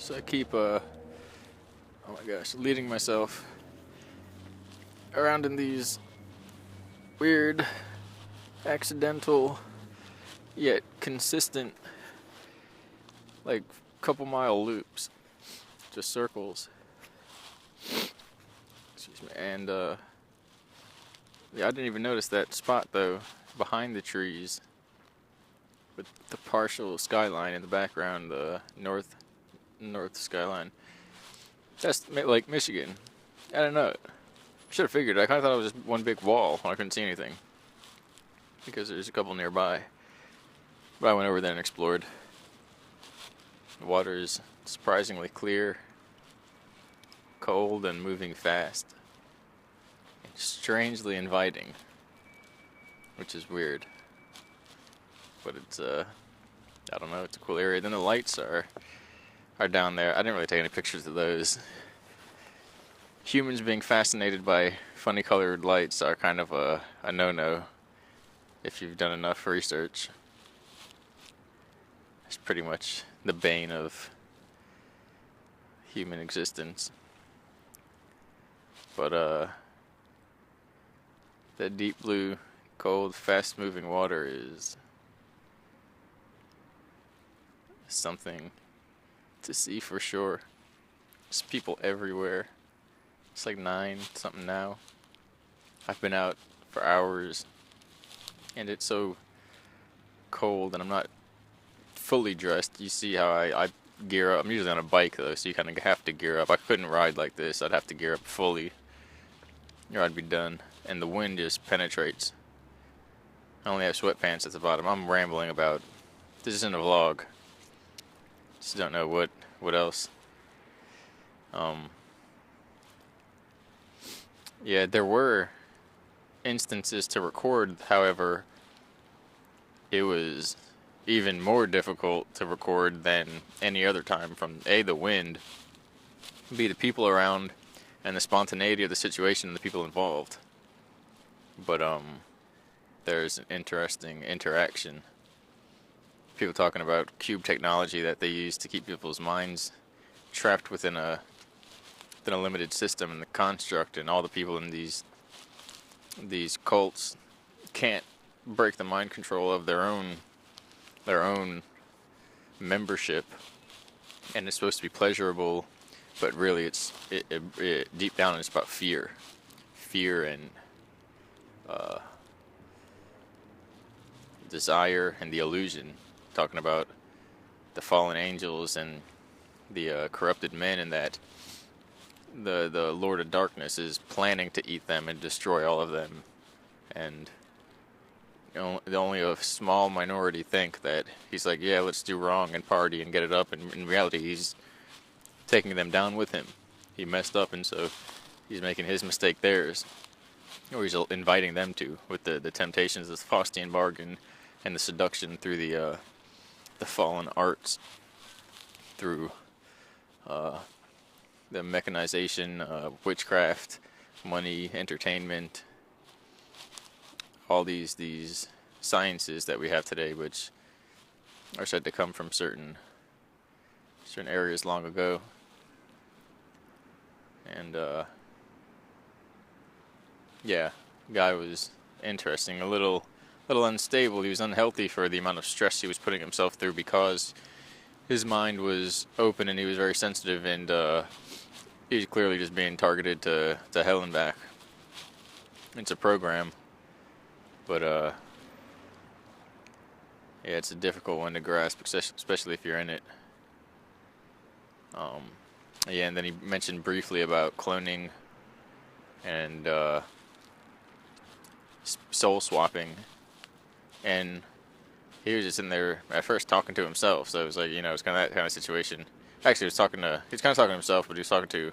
So I keep, oh my gosh, leading myself around in these weird, accidental, yet consistent, like, couple mile loops. Just circles. Excuse me. And, yeah, I didn't even notice that spot, though, behind the trees, with the partial skyline in the background, the north skyline. That's Lake Michigan. I don't know. I should have figured. I kind of thought it was just one big wall when I couldn't see anything, because there's a couple nearby. But I went over there and explored. The water is surprisingly clear, cold, and moving fast. And strangely inviting, which is weird. But it's I don't know, it's a cool area. Then the lights are down there. I didn't really take any pictures of those. Humans being fascinated by funny colored lights are kind of a no-no if you've done enough research. It's pretty much the bane of human existence. But that deep blue, cold, fast-moving water is something to see for sure. There's people everywhere. It's like 9 something now. I've been out for hours and it's so cold and I'm not fully dressed. You see how I gear up. I'm usually on a bike though, so you kind of have to gear up. I couldn't ride like this. I'd have to gear up fully or I'd be done. And the wind just penetrates. I only have sweatpants at the bottom. I'm rambling about. This isn't a vlog. Just don't know what else. Yeah, there were instances to record, however, it was even more difficult to record than any other time from A, the wind, B, the people around, and the spontaneity of the situation and the people involved. But there's an interesting interaction. People talking about cube technology that they use to keep people's minds trapped within a limited system and the construct, and all the people in these cults can't break the mind control of their own membership, and it's supposed to be pleasurable, but really it's deep down it's about fear and desire and the illusion. Talking about the fallen angels and the corrupted men, and that the Lord of Darkness is planning to eat them and destroy all of them, and only a small minority think that he's like, yeah, let's do wrong and party and get it up, and in reality he's taking them down with him. He messed up, and so he's making his mistake theirs, or he's inviting them to, with the temptations of the Faustian bargain and the seduction through the fallen arts, through the mechanization, witchcraft, money, entertainment, all these sciences that we have today, which are said to come from certain areas long ago. And yeah, guy was interesting, a little unstable. He was unhealthy for the amount of stress he was putting himself through, because his mind was open and he was very sensitive, and he was clearly just being targeted to hell and back. It's a program, but yeah, it's a difficult one to grasp, especially if you're in it. Yeah, and then he mentioned briefly about cloning and soul swapping, and he was just in there at first talking to himself. So it was like, it's kind of that kind of situation. Actually, he was kind of talking to himself, but he was talking to,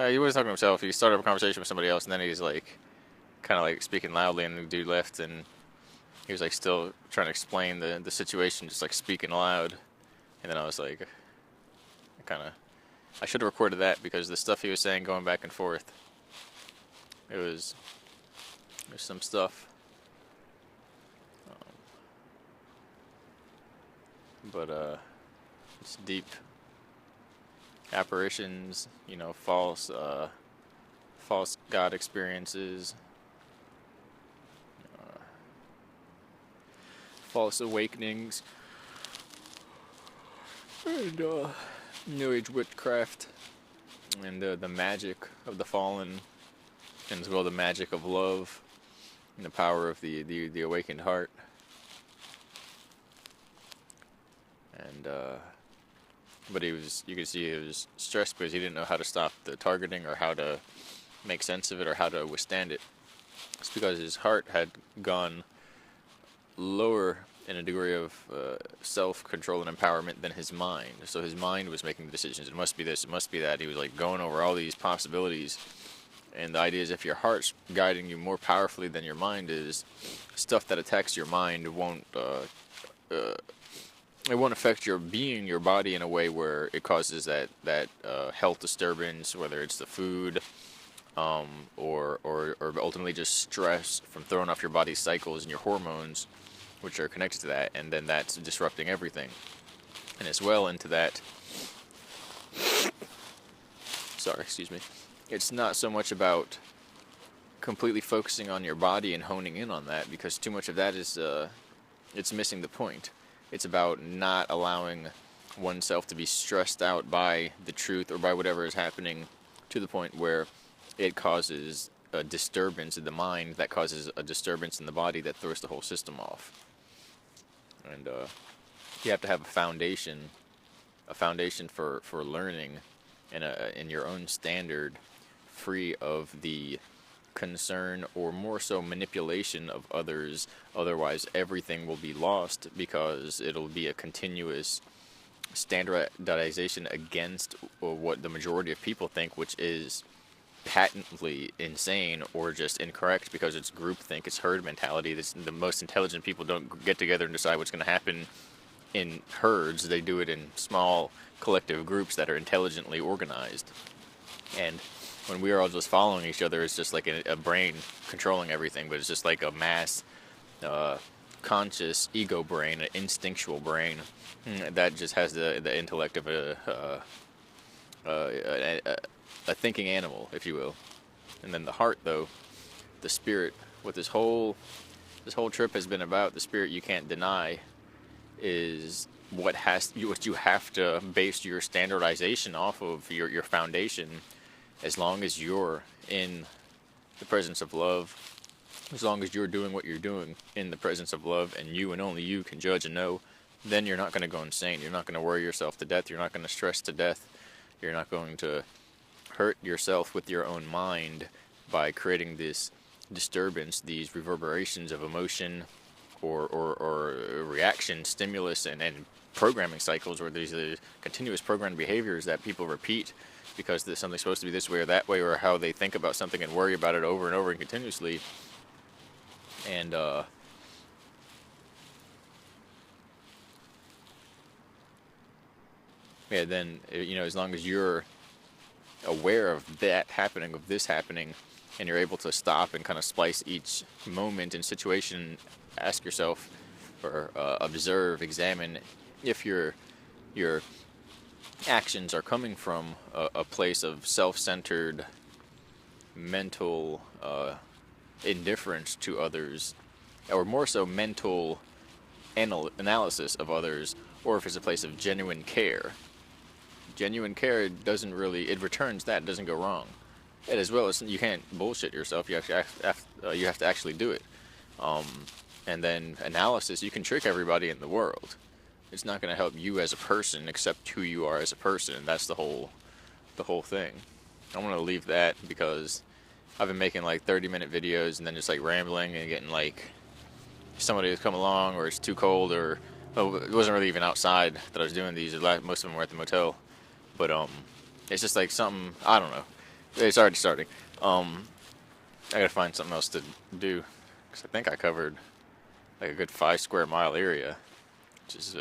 he wasn't talking to himself. He started up a conversation with somebody else, and then he's like, kind of like speaking loudly, and the dude left, and he was like still trying to explain the situation, just like speaking loud. And then I was like, I should have recorded that, because the stuff he was saying going back and forth, there's some stuff. But it's deep. apparitions, you know, false God experiences, false awakenings, and New Age witchcraft, and the magic of the fallen, and as well the magic of love, and the power of the awakened heart. And but you could see he was stressed because he didn't know how to stop the targeting or how to make sense of it or how to withstand it. It's because his heart had gone lower in a degree of self-control and empowerment than his mind. So his mind was making the decisions. It must be this, it must be that. He was like going over all these possibilities. And the idea is if your heart's guiding you more powerfully than your mind is, stuff that attacks your mind it won't affect your being, your body, in a way where it causes that health disturbance, whether it's the food, or ultimately just stress from throwing off your body's cycles and your hormones, which are connected to that, and then that's disrupting everything. And as well into that, excuse me, it's not so much about completely focusing on your body and honing in on that, because too much of that is, it's missing the point. It's about not allowing oneself to be stressed out by the truth or by whatever is happening to the point where it causes a disturbance in the mind that causes a disturbance in the body that throws the whole system off. And you have to have a foundation for learning, and in your own standard, free of the concern or more so manipulation of others. Otherwise everything will be lost, because it'll be a continuous standardization against what the majority of people think, which is patently insane or just incorrect, because it's groupthink, it's herd mentality. The most intelligent people don't get together and decide what's going to happen in herds. They do it in small collective groups that are intelligently organized. And when we are all just following each other, it's just like a brain controlling everything, but it's just like a mass conscious ego brain, an instinctual brain that just has the intellect of a thinking animal, if you will. And then the heart, though, the spirit, what this whole trip has been about, the spirit you can't deny, is what you have to base your standardization off of, your foundation. As long as you're in the presence of love, as long as you're doing what you're doing in the presence of love, and you and only you can judge and know, then you're not going to go insane. You're not going to worry yourself to death. You're not going to stress to death. You're not going to hurt yourself with your own mind by creating this disturbance, these reverberations of emotion or reaction, stimulus, and programming cycles, where there's continuous programmed behaviors that people repeat because something's supposed to be this way or that way, or how they think about something and worry about it over and over and continuously. And yeah, then, you know, as long as you're aware of that happening, of this happening, and you're able to stop and kind of splice each moment and situation, ask yourself or observe, examine if your actions are coming from a place of self-centered mental indifference to others, or more so mental analysis of others, or if it's a place of genuine care. Genuine care doesn't really, it returns that, it doesn't go wrong. And as well as, you can't bullshit yourself, you have to actually do it. And then analysis, you can trick everybody in the world. It's not going to help you as a person except who you are as a person. That's the whole thing. I want to leave that because I've been making like 30-minute videos and then just like rambling and getting like somebody has come along, or it's too cold, or it wasn't really even outside that I was doing these. Most of them were at the motel, but it's just like something, I don't know. It's already starting. I gotta find something else to do, because I think I covered like a good 5 square mile area, which is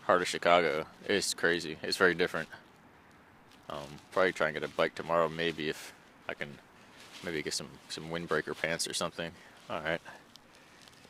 heart of Chicago. It's crazy. It's very different. Probably try and get a bike tomorrow, maybe, if I can maybe get some windbreaker pants or something. Alright.